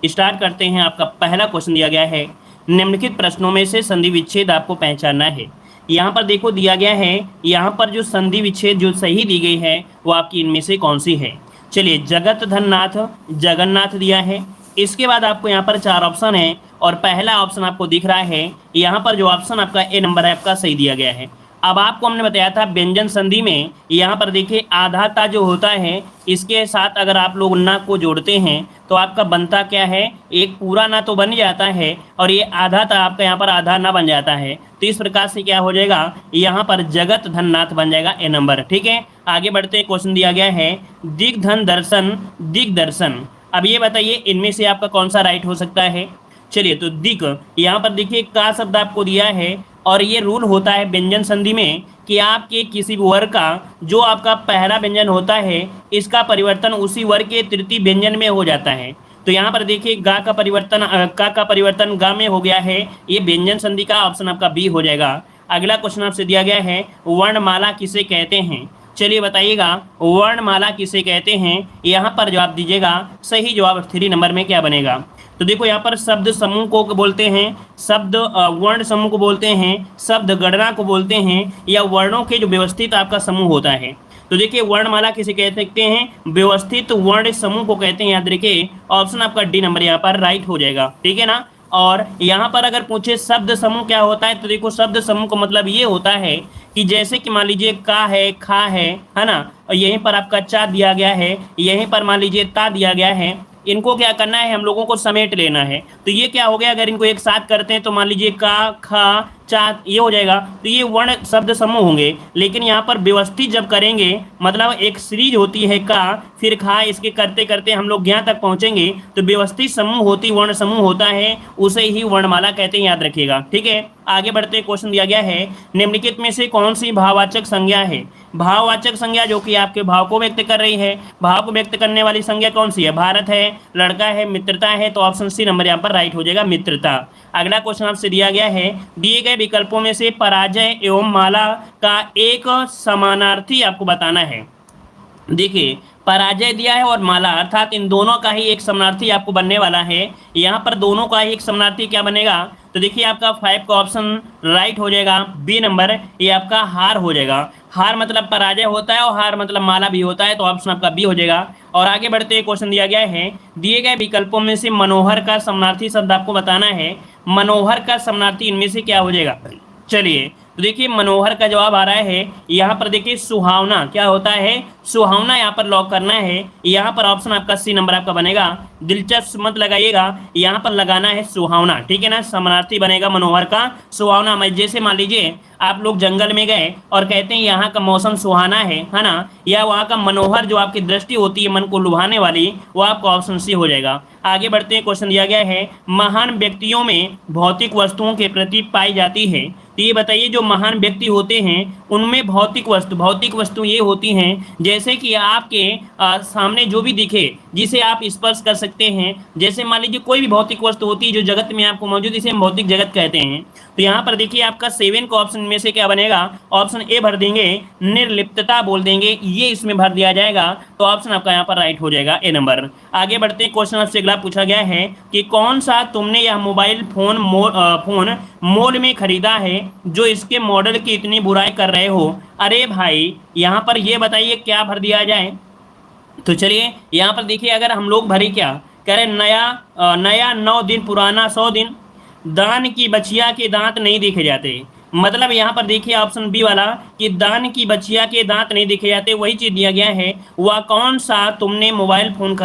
Start करते हैं। आपका पहला क्वेश्चन दिया गया है, निम्नलिखित प्रश्नों में से संधि विच्छेद आपको पहचानना है। यहाँ पर देखो दिया गया है, यहाँ पर जो संधि विच्छेद जो सही दी गई है वो आपकी इनमें से कौन सी है। चलिए, जगत धननाथ, जगन्नाथ दिया है। इसके बाद आपको यहाँ पर चार ऑप्शन है और पहला ऑप्शन आपको दिख रहा है, यहाँ पर जो ऑप्शन आपका ए नंबर है आपका सही दिया गया है। अब आपको हमने बताया था व्यंजन संधि में यहाँ पर देखिए आधा ता जो होता है, इसके साथ अगर आप लोग ना को जोड़ते हैं तो आपका बनता क्या है, एक पूरा ना तो बन जाता है और ये आधा ता आपका यहाँ पर आधा ना बन जाता है। तो इस प्रकार से क्या हो जाएगा, यहाँ पर जगत धननाथ बन जाएगा ए नंबर। ठीक है, आगे बढ़ते हैं। क्वेश्चन दिया गया है दिग्धन दर्शन, दिग्दर्शन। अब ये बताइए इनमें से आपका कौन सा राइट हो सकता है। चलिए, तो दिक, यहाँ पर देखिए का शब्द आपको दिया है और ये रूल होता है व्यंजन संधि में कि आपके किसी भी वर्ग का जो आपका पहला व्यंजन होता है इसका परिवर्तन उसी वर्ग के तृतीय व्यंजन में हो जाता है। तो यहाँ पर देखिए गा का परिवर्तन का परिवर्तन गा में हो गया है, ये व्यंजन संधि का ऑप्शन आपका बी हो जाएगा। अगला क्वेश्चन आपसे दिया गया है, वर्णमाला किसे कहते हैं। चलिए बताइएगा वर्णमाला किसे कहते हैं, यहाँ पर जवाब दीजिएगा। सही जवाब 3 नंबर में क्या बनेगा। तो देखो यहाँ पर शब्द समूह को बोलते हैं, शब्द वर्ण समूह को बोलते हैं, शब्द गणना को बोलते हैं, या वर्णों के जो व्यवस्थित आपका समूह होता है। तो देखिए वर्णमाला किसे कह सकते हैं, व्यवस्थित वर्ण समूह को कहते हैं। याद रखिए ऑप्शन आपका डी नंबर यहाँ पर राइट हो जाएगा। ठीक है ना। और यहाँ पर अगर पूछे शब्द समूह क्या होता है, तो देखो शब्द समूह का मतलब ये होता है कि जैसे कि मान लीजिए का है, खा है ना, और यहीं पर आपका चा दिया गया है, यहीं पर मान लीजिए ता दिया गया है, इनको क्या करना है, हम लोगों को समेट लेना है। तो ये क्या हो गया, अगर इनको एक साथ करते हैं तो मान लीजिए का, खा, चा, ये हो जाएगा। तो ये वर्ण शब्द समूह होंगे। लेकिन यहाँ पर व्यवस्थित जब करेंगे, मतलब एक सीरीज होती है का फिर खा, इसके करते करते हम लोग यहाँ तक पहुँचेंगे, तो व्यवस्थित समूह होती वर्ण समूह होता है, उसे ही वर्णमाला कहते हैं। याद रखिएगा। ठीक है, आगे बढ़ते क्वेश्चन दिया गया है, निम्नलिखित में से कौन सी भाववाचक संज्ञा है। भाववाचक संज्ञा जो कि आपके भाव को व्यक्त कर रही है, भाव को व्यक्त करने वाली संज्ञा कौन सी है, भारत है, लड़का है, मित्रता है। तो ऑप्शन सी नंबर यहाँ पर राइट हो जाएगा, मित्रता। अगला क्वेश्चन आपसे दिया गया है, दिए गए विकल्पों में से पराजय एवं माला का एक समानार्थी आपको बताना है। देखिए पराजय दिया है और माला, अर्थात इन दोनों का ही एक समानार्थी आपको बनने वाला है। यहाँ पर दोनों का ही एक समानार्थी क्या बनेगा, तो देखिए आपका 5 का ऑप्शन राइट हो जाएगा, बी नंबर, ये आपका हार हो जाएगा। हार मतलब पराजय होता है और हार मतलब माला भी होता है, तो ऑप्शन आपका बी हो जाएगा। और आगे बढ़ते हुए क्वेश्चन दिया गया है, दिए गए विकल्पों में से मनोहर का समानार्थी शब्द आपको बताना है। मनोहर का समानार्थी इनमें से क्या हो जाएगा। चलिए तो देखिए मनोहर का जवाब आ रहा है, यहाँ पर देखिए सुहावना क्या होता है, सुहावना यहाँ पर लॉक करना है। यहाँ पर ऑप्शन आपका सी नंबर आपका बनेगा। दिलचस्प मत लगाइएगा, यहाँ पर लगाना है सुहावना। ठीक है ना, समानार्थी बनेगा मनोहर का सुहावना। मैं जैसे मान लीजिए आप लोग जंगल में गए और कहते हैं यहाँ का मौसम सुहाना है ना, या वहाँ का मनोहर जो आपकी दृष्टि होती है मन को लुभाने वाली, वो आपका ऑप्शन सी हो जाएगा। आगे बढ़ते हैं, क्वेश्चन दिया गया है, महान व्यक्तियों में भौतिक वस्तुओं के प्रति पाई जाती है। तो ये बताइए जो महान व्यक्ति होते हैं उनमें भौतिक वस्तु ये होती हैं जैसे कि आपके सामने जो भी दिखे, जिसे आप स्पर्श कर सकते हैं। जैसे मान लीजिए कोई भी भौतिक वस्तु होती है जो जगत में आपको मौजूद, इसे हम भौतिक जगत कहते हैं। तो यहाँ पर देखिए आपका 7 का ऑप्शन में से क्या बनेगा, ऑप्शन ए भर देंगे, निर्लिप्तता बोल देंगे, ये इसमें भर दिया जाएगा। तो ऑप्शन आपका यहाँ पर राइट हो जाएगा, ए नंबर। आगे बढ़ते हैं, क्वेश्चन आपसे अगला पूछा गया है कि कौन सा तुमने यह मोबाइल फोन मॉल में खरीदा है जो इसके मॉडल की इतनी बुराई कर रहे हो। अरे भाई यहाँ पर ये बताइए क्या भर दिया जाए। तो चलिए यहाँ पर देखिए, अगर हम लोग भरे क्या कह रहे, नया 9 दिन, पुराना 100 दिन, दान की बचिया के दांत नहीं देखे जाते। मतलब यहाँ पर देखिए ऑप्शन बी वाला कि दान की बचिया के दांत नहीं देखे जाते, वही चीज़ दिया गया है। वह कौन सा तुमने मोबाइल फोन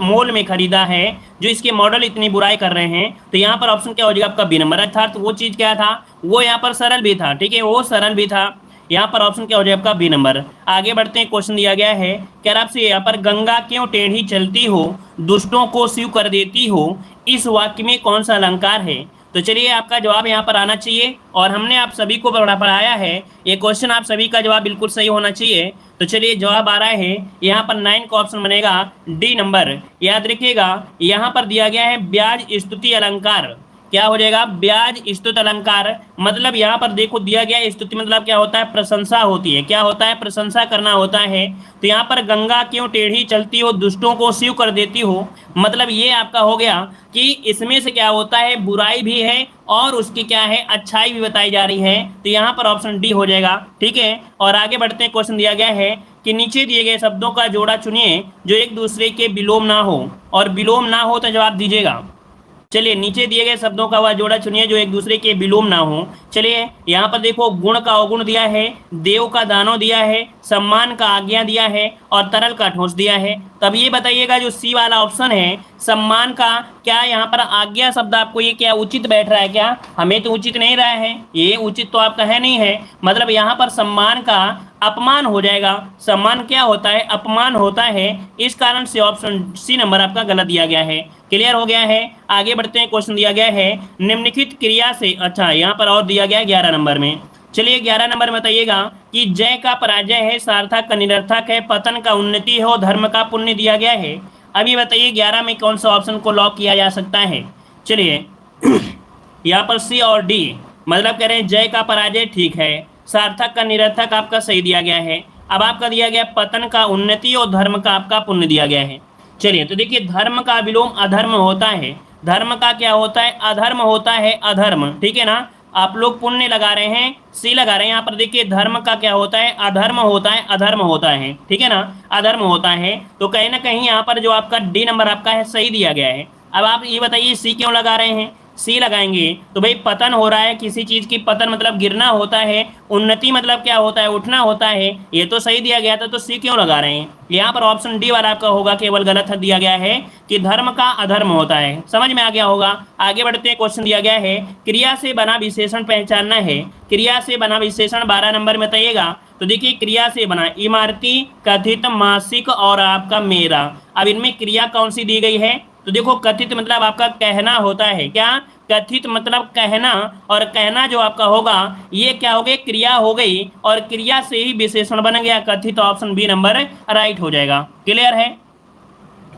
मॉल में खरीदा है जो इसके मॉडल इतनी बुराई कर रहे हैं। तो यहाँ पर ऑप्शन क्या हो जाएगा आपका बी नंबर। अर्थात वो चीज़ क्या था, वो यहाँ पर सरल भी था। ठीक है, वो सरल भी था। यहाँ पर ऑप्शन क्या हो जाएगा आपका बी नंबर। आगे बढ़ते हैं, क्वेश्चन दिया गया है, क्या आपसे यहाँ पर गंगा क्यों टेढ़ी चलती हो, दुष्टों को शिव कर देती हो, इस वाक्य में कौन सा अलंकार है। तो चलिए आपका जवाब यहाँ पर आना चाहिए और हमने आप सभी को पढ़ाया है, ये क्वेश्चन आप सभी का जवाब बिल्कुल सही होना चाहिए। तो चलिए जवाब आ रहा है यहाँ पर 9 का ऑप्शन बनेगा, डी नंबर। याद रखिएगा यहाँ पर दिया गया है ब्याज स्तुति अलंकार। क्या हो जाएगा, ब्याज स्तुति अलंकार। मतलब यहाँ पर देखो दिया गया स्तुति मतलब क्या होता है, प्रशंसा होती है। क्या होता है, प्रशंसा करना होता है। तो यहाँ पर गंगा क्यों टेढ़ी चलती हो, दुष्टों को शिव कर देती हो, मतलब ये आपका हो गया कि इसमें से क्या होता है, बुराई भी है और उसकी क्या है, अच्छाई भी बताई जा रही है। तो यहाँ पर ऑप्शन डी हो जाएगा। ठीक है, और आगे बढ़ते हैं। क्वेश्चन दिया गया है कि नीचे दिए गए शब्दों का जोड़ा चुनिए जो एक दूसरे के विलोम ना हो, और विलोम ना हो तो जवाब दीजिएगा। चलिए, नीचे दिए गए शब्दों का वह जोड़ा चुनिए जो एक दूसरे के विलोम ना हो। चलिए, यहाँ पर देखो गुण का अवगुण दिया है, देव का दानव दिया है, सम्मान का आज्ञा दिया है और तरल का ठोस दिया है। तब ये बताइएगा जो सी वाला ऑप्शन है, सम्मान का, क्या यहाँ पर आज्ञा शब्द आपको ये क्या उचित बैठ रहा है क्या? हमें तो उचित नहीं रहा है, ये उचित तो आपका है नहीं है। मतलब यहाँ पर सम्मान का अपमान हो जाएगा। सम्मान क्या होता है, अपमान होता है। इस कारण से ऑप्शन सी नंबर आपका गलत दिया गया है। क्लियर हो गया है। आगे बढ़ते हैं। क्वेश्चन दिया गया है निम्नलिखित क्रिया से, अच्छा यहाँ पर और दिया गया है 11 नंबर में। चलिए 11 नंबर में बताइएगा कि जय का पराजय है, सार्थक का निरर्थक है, पतन का उन्नति है और धर्म का पुण्य दिया गया है। अभी बताइए 11 में कौन सा ऑप्शन को लॉक किया जा सकता है। चलिए यहाँ पर सी और डी, मतलब कह रहे हैं जय का पराजय ठीक है, सार्थक का निरर्थक आपका सही दिया गया है। अब आपका दिया गया पतन का उन्नति और धर्म का आपका पुण्य दिया गया है। चलिए, तो देखिए धर्म का विलोम अधर्म होता है, धर्म का क्या होता है, अधर्म होता है, अधर्म। ठीक है ना, आप लोग पुण्य लगा रहे हैं, सी लगा रहे हैं। यहाँ पर देखिए धर्म का क्या होता है, अधर्म होता है, अधर्म होता है। ठीक है ना, अधर्म होता है। तो कहीं ना कहीं यहाँ पर जो आपका डी नंबर आपका है सही दिया गया है। अब आप ये बताइए सी क्यों लगा रहे हैं। सी लगाएंगे तो भाई पतन हो रहा है किसी चीज की, पतन मतलब गिरना होता है, उन्नति मतलब क्या होता है, उठना होता है। ये तो सही दिया गया था, तो सी क्यों लगा रहे हैं। यहाँ पर ऑप्शन डी वाला आपका होगा केवल गलत दिया गया है कि धर्म का अधर्म होता है। समझ में आ गया होगा। आगे बढ़ते हैं। क्वेश्चन दिया गया है क्रिया से बना विशेषण पहचानना है। क्रिया से बना विशेषण 12 नंबर में बताइएगा। तो देखिए क्रिया से बना इमारती, कथित, मासिक और आपका मेरा। अब इनमें क्रिया कौन सी दी गई है। तो देखो कथित मतलब आपका कहना होता है, क्या, कथित मतलब कहना, और कहना जो आपका होगा ये क्या हो गई, क्रिया हो गई, और क्रिया से ही विशेषण बन गया कथित। ऑप्शन बी नंबर राइट हो जाएगा। क्लियर है।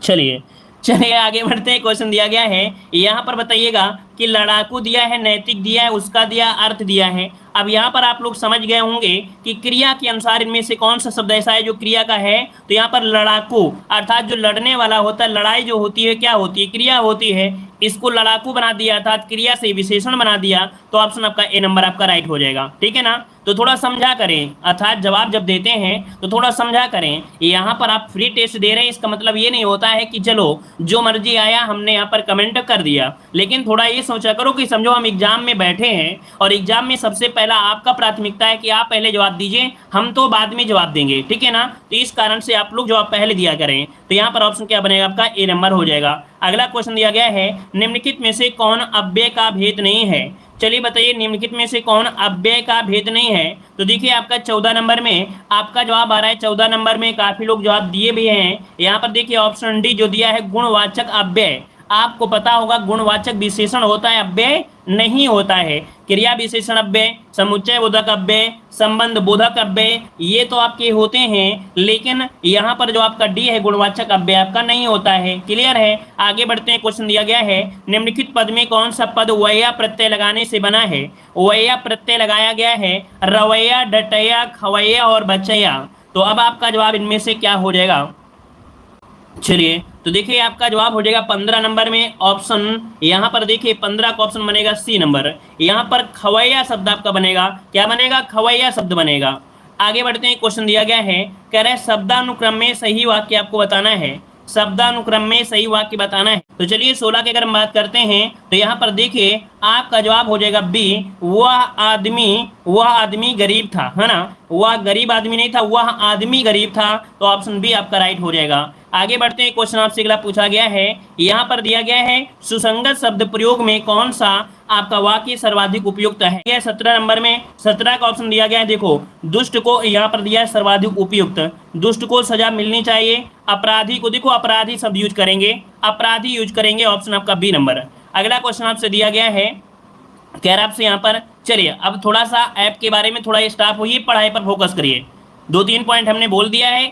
चलिए चलिए आगे बढ़ते हैं। क्वेश्चन दिया गया है यहाँ पर बताइएगा कि लड़ाकू दिया है, नैतिक दिया है, उसका दिया, अर्थ दिया है। अब यहाँ पर आप लोग समझ गए होंगे कि क्रिया के अनुसार इनमें से कौन सा शब्द ऐसा है जो क्रिया का है। तो यहाँ पर लड़ाकू अर्थात जो लड़ने वाला होता है, लड़ाई जो होती है क्या होती है, क्रिया होती है। इसको लड़ाकू बना दिया अर्थात क्रिया से विशेषण बना दिया, तो ऑप्शन आपका ए नंबर आपका राइट हो जाएगा। ठीक है ना, तो थोड़ा समझा करें, अर्थात जवाब जब देते हैं तो थोड़ा समझा करें। यहाँ पर आप फ्री टेस्ट दे रहे हैं, इसका मतलब ये नहीं होता है कि चलो जो मर्जी आया हमने यहाँ पर कमेंट कर दिया। लेकिन थोड़ा ये सोचा करो कि समझो हम एग्जाम में बैठे हैं और एग्जाम में सबसे पहला आपका प्राथमिकता है कि आप पहले जवाब दीजिए, हम तो बाद में जवाब देंगे। ठीक है ना, तो इस कारण से आप लोग जवाब पहले दिया करें। तो यहाँ पर ऑप्शन क्या बनेगा आपका, ए नंबर हो जाएगा। अगला क्वेश्चन दिया गया है निम्नलिखित में से कौन अव्यय का भेद नहीं है। चलिए बताइए निम्नलिखित में से कौन अव्यय का भेद नहीं है। तो देखिए आपका 14 नंबर में आपका जवाब आ रहा है। 14 नंबर में काफी लोग जवाब दिए भी हैं। यहाँ पर देखिए ऑप्शन डी जो दिया है गुणवाचक अव्यय। आपको पता होगा गुणवाचक विशेषण होता है, अव्यय नहीं होता है। क्रिया विशेषण अव्यय, समुच्चय बोधक अव्यय, संबंध बोधक अव्यय, ये तो आपके होते हैं, लेकिन यहाँ पर जो आपका डी है गुणवाचक अव्यय आपका नहीं होता है। क्लियर है। आगे बढ़ते हैं। क्वेश्चन दिया गया है निम्नलिखित पद में कौन सा पद वैया प्रत्यय लगाने से बना है। वैया प्रत्यय लगाया गया है रवैया, डटैया, खवैया और बचैया। तो अब आपका जवाब इनमें से क्या हो जाएगा। चलिए तो देखिए आपका जवाब हो जाएगा 15 नंबर में ऑप्शन, यहाँ पर देखिए 15 का ऑप्शन बनेगा सी नंबर। यहाँ पर खवैया शब्द आपका बनेगा, क्या बनेगा, खवैया शब्द बनेगा। आगे बढ़ते हैं। क्वेश्चन दिया गया है, कह रहे शब्दानुक्रम में सही वाक्य आपको बताना है। शब्दानुक्रम में सही वाक्य बताना है। तो चलिए 16 की अगर हम बात करते हैं तो यहाँ पर देखिए आपका जवाब हो जाएगा बी, वह आदमी गरीब था, है ना, वह गरीब आदमी नहीं था, वह आदमी गरीब था। तो ऑप्शन बी आपका राइट हो जाएगा। आगे बढ़ते हैं। क्वेश्चन आपसे अगला पूछा गया है, यहाँ पर दिया गया है सुसंगत शब्द प्रयोग में कौन सा आपका वाक्य सर्वाधिक उपयुक्त है। यह 17 नंबर में 17 का ऑप्शन दिया गया है। देखो दुष्ट को यहाँ पर दिया है सर्वाधिक उपयुक्त, दुष्ट को सजा मिलनी चाहिए, अपराधी को, देखो अपराधी शब्द यूज करेंगे, अपराधी यूज करेंगे, ऑप्शन आपका बी नंबर। अगला क्वेश्चन आपसे दिया गया है, कह रहा आपसे यहाँ पर, चलिए अब थोड़ा सा ऐप के बारे में थोड़ा स्टाफ होइए, पढ़ाई पर फोकस करिए। 2-3 पॉइंट हमने बोल दिया है,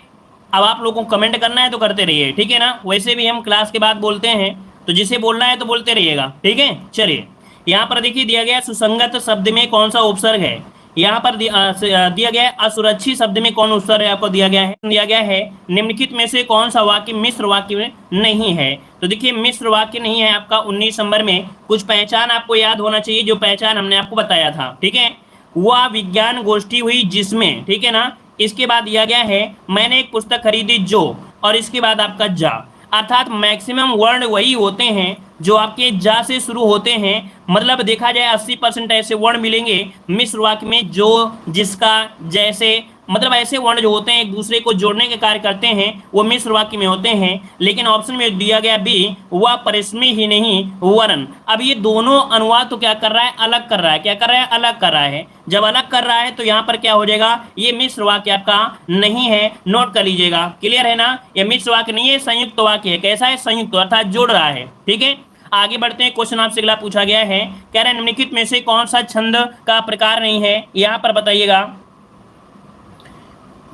अब आप लोगों को कमेंट करना है तो करते रहिए। ठीक है ना, वैसे भी हम क्लास के बाद बोलते हैं, तो जिसे बोलना है तो बोलते रहिएगा। ठीक है। चलिए यहाँ पर देखिए दिया गया सुसंगत शब्द में कौन सा उपसर्ग है, यहाँ पर दिया गया है असुरक्षित शब्द में कौन उपसर्ग है आपको दिया गया है निम्नलिखित में से कौन सा वाक्य मिश्र वाक्य में नहीं है। तो देखिए मिश्र वाक्य नहीं है आपका 19 नंबर में कुछ पहचान आपको याद होना चाहिए, जो पहचान हमने आपको बताया था, ठीक है। वह विज्ञान गोष्ठी हुई जिसमें, ठीक है ना, इसके बाद दिया गया है मैंने एक पुस्तक खरीदी जो, और इसके बाद आपका जा, अर्थात मैक्सिमम वर्ण वही होते हैं जो आपके जा से शुरू होते हैं। मतलब देखा जाए 80% ऐसे वर्ण मिलेंगे मिश्र वाक्य में जो, जिसका, जैसे, मतलब ऐसे वर्ण जो होते हैं एक दूसरे को जोड़ने के कार्य करते हैं वो मिश्र वाक्य में होते हैं। लेकिन ऑप्शन में दिया गया बी, वह परिस्मी ही नहीं वर्ण। अब ये दोनों अनुवाद तो क्या कर रहा है, अलग कर रहा है, क्या कर रहा है, अलग कर रहा है। जब अलग कर रहा है तो यहाँ पर क्या हो जाएगा, ये मिश्र वाक्य आपका नहीं है, नोट कर लीजिएगा। क्लियर है ना, ये मिश्र वाक्य नहीं है, संयुक्त वाक्य है। कैसा है, संयुक्त, अर्थात जोड़ रहा है, ठीक है। आगे बढ़ते हैं, क्वेश्चन आपसे अगला पूछा गया है, कह रहे हैं निम्नलिखित में से कौन सा छंद का प्रकार नहीं है, यहाँ पर बताइएगा।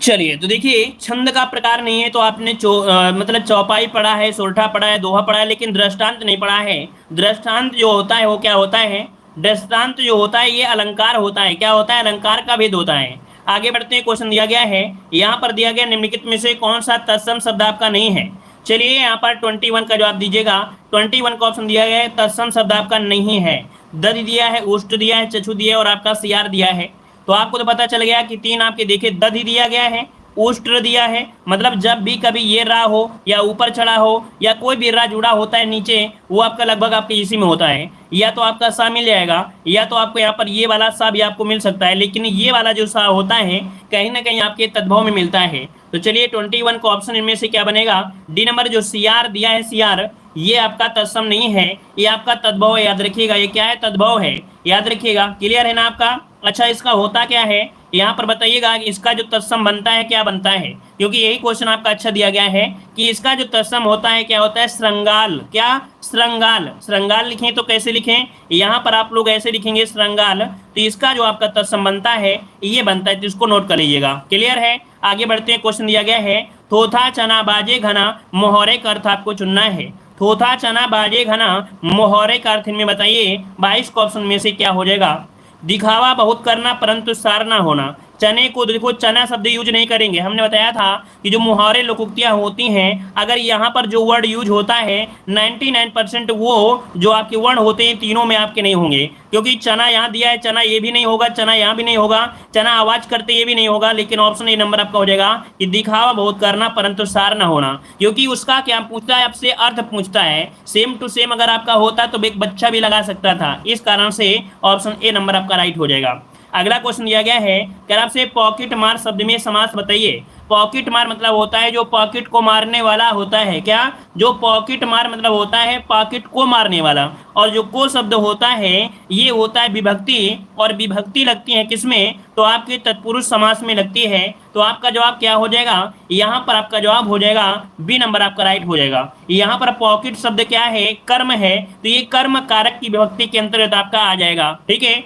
चलिए तो देखिए छंद का प्रकार नहीं है तो आपने मतलब चौपाई पढ़ा है, सोरठा पढ़ा है, दोहा पढ़ा है, लेकिन दृष्टांत नहीं पढ़ा है। दृष्टांत जो होता है वो क्या होता है, दृष्टांत जो होता है ये अलंकार होता है, क्या होता है, अलंकार का भेद होता है। आगे बढ़ते हैं, क्वेश्चन दिया गया है, यहाँ पर दिया गया निम्नलिखित में से कौन सा तत्सम शब्द आपका नहीं है। चलिए यहाँ पर 21 का जवाब दीजिएगा। 21 का ऑप्शन दिया गया है तत्सम शब्द आपका नहीं है। दधि दिया है, उष्ट दिया है, चक्षु दिया है और आपका सियार दिया है। तो आपको तो पता चल गया कि तीन आपके देखे दधि दिया गया है, उष्ट्र दिया है, मतलब जब भी कभी ये रा हो या ऊपर चढ़ा हो या कोई भी रा जुड़ा होता है नीचे, वो आपका लगभग आपके इसी में होता है। या तो आपका सा मिल जाएगा या तो आपको यहाँ पर ये वाला सा भी आपको मिल सकता है, लेकिन ये वाला जो सा होता है कहीं ना कहीं आपके तद्भव में मिलता है। तो चलिए 21 का ऑप्शन इनमें से क्या बनेगा, डी नंबर जो सियार दिया है, सियार, ये आपका तत्सम नहीं है, ये आपका तद्भव है, याद रखिएगा। ये क्या है, तद्भव है, याद रखिएगा। क्लियर है ना आपका। अच्छा इसका होता क्या है यहाँ पर बताइएगा, इसका जो तत्सम बनता है क्या बनता है, क्योंकि यही क्वेश्चन आपका अच्छा दिया गया है कि इसका जो तत्सम होता है क्या होता है, श्रृंगाल। क्या, श्रृंगाल। श्रृंगाल लिखें तो कैसे लिखें, यहाँ पर आप लोग ऐसे लिखेंगे श्रृंगाल, तो इसका जो आपका तत्सम बनता है ये बनता है, तो इसको नोट कर लीजिएगा। क्लियर है। आगे बढ़ते हैं, क्वेश्चन दिया गया है, थोथा चना बाजे घना मोहरे का अर्थ आपको चुनना है। थोथा चना बाजे घना मोहरे का अर्थ इनमें बताइए 22 का ऑप्शन में से क्या हो जाएगा। दिखावा बहुत करना परंतु सार ना होना। चने को देखो, चना शब्द यूज नहीं करेंगे। हमने बताया था कि जो मुहावरे लोकोक्तियां होती हैं, अगर यहाँ पर जो वर्ड यूज होता है 99% वो जो आपके वर्ण होते हैं तीनों में आपके नहीं होंगे, क्योंकि चना यहाँ दिया है, चना ये भी नहीं होगा, चना यहाँ भी नहीं होगा, चना आवाज करते ये भी नहीं होगा। लेकिन ऑप्शन ए नंबर आपका हो जाएगा कि दिखावा बहुत करना परंतु सार ना होना, क्योंकि उसका क्या पूछता है आपसे, अर्थ पूछता है। सेम टू सेम अगर आपका होता तो एक बच्चा भी लगा सकता था, इस कारण से ऑप्शन ए नंबर आपका राइट हो जाएगा। अगला क्वेश्चन दिया गया है, क्या आपसे पॉकेट मार शब्द में समास बताइए। पॉकेट मार मतलब होता है जो पॉकेट को मारने वाला होता है। क्या, जो पॉकेट मार मतलब होता है पॉकेट को मारने वाला, और जो को शब्द होता है ये होता है विभक्ति, और विभक्ति लगती है किसमें, तो आपके तत्पुरुष समास में लगती है। तो आपका जवाब क्या हो जाएगा, यहाँ पर आपका जवाब हो जाएगा बी नंबर आपका राइट हो जाएगा। यहाँ पर पॉकेट शब्द क्या है, कर्म है, तो ये कर्म कारक की विभक्ति के अंतर्गत आपका आ जाएगा। ठीक है,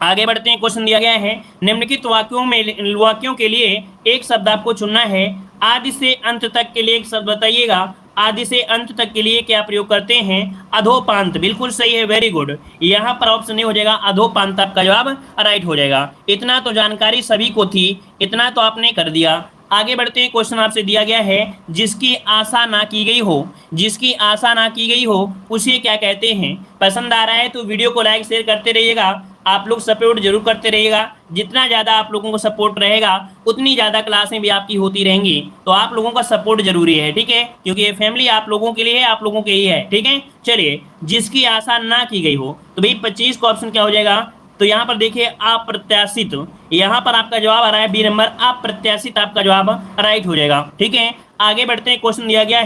आगे बढ़ते हैं, क्वेश्चन दिया गया है, निम्नलिखित वाक्यों के लिए एक शब्द आपको चुनना है। आदि से अंत तक के लिए एक शब्द बताइएगा। आदि से अंत तक के लिए क्या प्रयोग करते हैं, अधोपांत। बिल्कुल सही है, वेरी गुड। यहाँ पर ऑप्शन नहीं हो जाएगा, अधोपांत आपका जवाब राइट हो जाएगा। इतना तो जानकारी सभी को थी, इतना तो आपने कर दिया। आगे बढ़ते हैं, क्वेश्चन आपसे दिया गया है, जिसकी आशा ना की गई हो, जिसकी आशा ना की गई हो उसे क्या कहते हैं। पसंद आ रहा है तो वीडियो को लाइक शेयर करते रहिएगा, आप लोग सपोर्ट जरूर करते रहिएगा। जितना ज़्यादा आप लोगों को सपोर्ट रहेगा उतनी ज़्यादा क्लासें भी आपकी होती रहेंगी, तो आप लोगों का सपोर्ट जरूरी है, ठीक है, क्योंकि ये फैमिली आप लोगों के लिए है, आप लोगों के ही है। ठीक है, चलिए, जिसकी आशा ना की गई हो, तो भाई 25 का ऑप्शन क्या हो जाएगा, तो यहाँ पर देखिए अप्रत्याशित, यहाँ पर आपका जवाब आ रहा है बी नंबर, अप्रत्याशित आपका जवाब राइट हो जाएगा। ठीक है, आगे बढ़ते हैं, क्वेश्चन दिया गया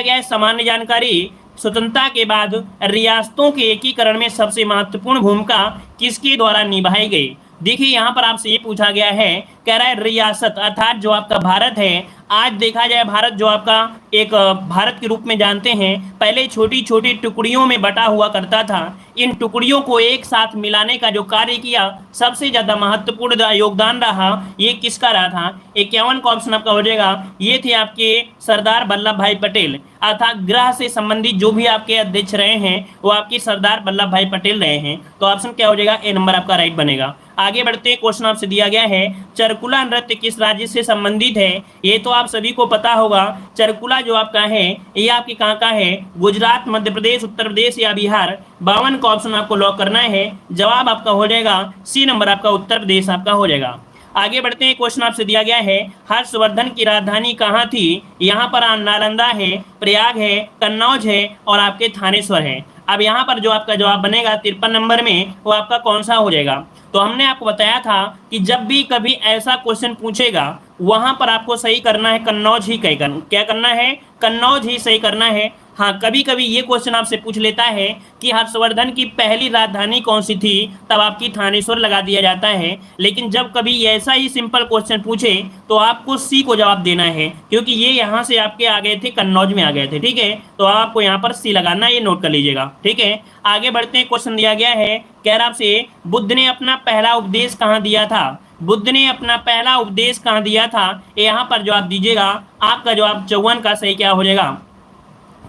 है सामान्य जानकारी, स्वतंत्रता के बाद रियासतों के एकीकरण में सबसे महत्वपूर्ण भूमिका किसके द्वारा निभाई गई। देखिए यहाँ पर आपसे ये पूछा गया है, कह रहा है रियासत अर्थात जो आपका भारत है आज देखा जाए भारत जो आपका एक भारत के रूप में जानते हैं, पहले छोटी छोटी टुकड़ियों में बटा हुआ करता था। इन टुकड़ियों को एक साथ मिलाने का जो कार्य किया, सबसे ज्यादा महत्वपूर्ण योगदान रहा, ये किसका रहा था? 51 का ऑप्शन आपका हो जाएगा, ये थे आपके सरदार वल्लभ भाई पटेल। अर्थात ग्रह से संबंधित जो भी आपके अध्यक्ष रहे हैं वो आपके सरदार वल्लभ भाई पटेल रहे हैं। तो ऑप्शन क्या हो जाएगा? ए नंबर आपका राइट बनेगा। आगे बढ़ते हैं, क्वेश्चन आपसे दिया गया है चरकुला नृत्य किस राज्य से संबंधित है? ये तो आप सभी को पता होगा। चरकुला जो आपका है ये आपके कहाँ का है? गुजरात, मध्य प्रदेश, उत्तर प्रदेश या बिहार। 52 का ऑप्शन आपको लॉक करना है। जवाब आपका हो जाएगा सी नंबर, आपका उत्तर प्रदेश आपका हो जाएगा। आगे बढ़ते हैं, क्वेश्चन आपसे दिया गया है हर्षवर्धन की राजधानी कहाँ थी? यहाँ पर नालंदा है, प्रयाग है, कन्नौज है और आपके थानेश्वर है। अब यहाँ पर जो आपका जवाब बनेगा 53 नंबर में, वो आपका कौन सा हो जाएगा? तो हमने आपको बताया था कि जब भी कभी ऐसा क्वेश्चन पूछेगा वहां पर आपको सही करना है कन्नौज ही क्या करना है? कन्नौज ही सही करना है। हाँ, कभी कभी ये क्वेश्चन आपसे पूछ लेता है कि हर्षवर्धन की पहली राजधानी कौन सी थी, तब आपकी थानेश्वर लगा दिया जाता है। लेकिन जब कभी ऐसा ही सिंपल क्वेश्चन पूछे तो आपको सी को जवाब देना है, क्योंकि ये यहाँ से आपके आ गए थे, कन्नौज में आ गए थे। ठीक है, तो आपको यहाँ पर सी लगाना, ये नोट कर लीजिएगा। ठीक है, आगे बढ़ते हैं, क्वेश्चन दिया गया है कह रहा आपसे बुद्ध ने अपना पहला उपदेश कहाँ दिया था? बुद्ध ने अपना पहला उपदेश कहाँ दिया था? यहाँ पर जवाब दीजिएगा। आपका जवाब 54 का सही क्या हो जाएगा?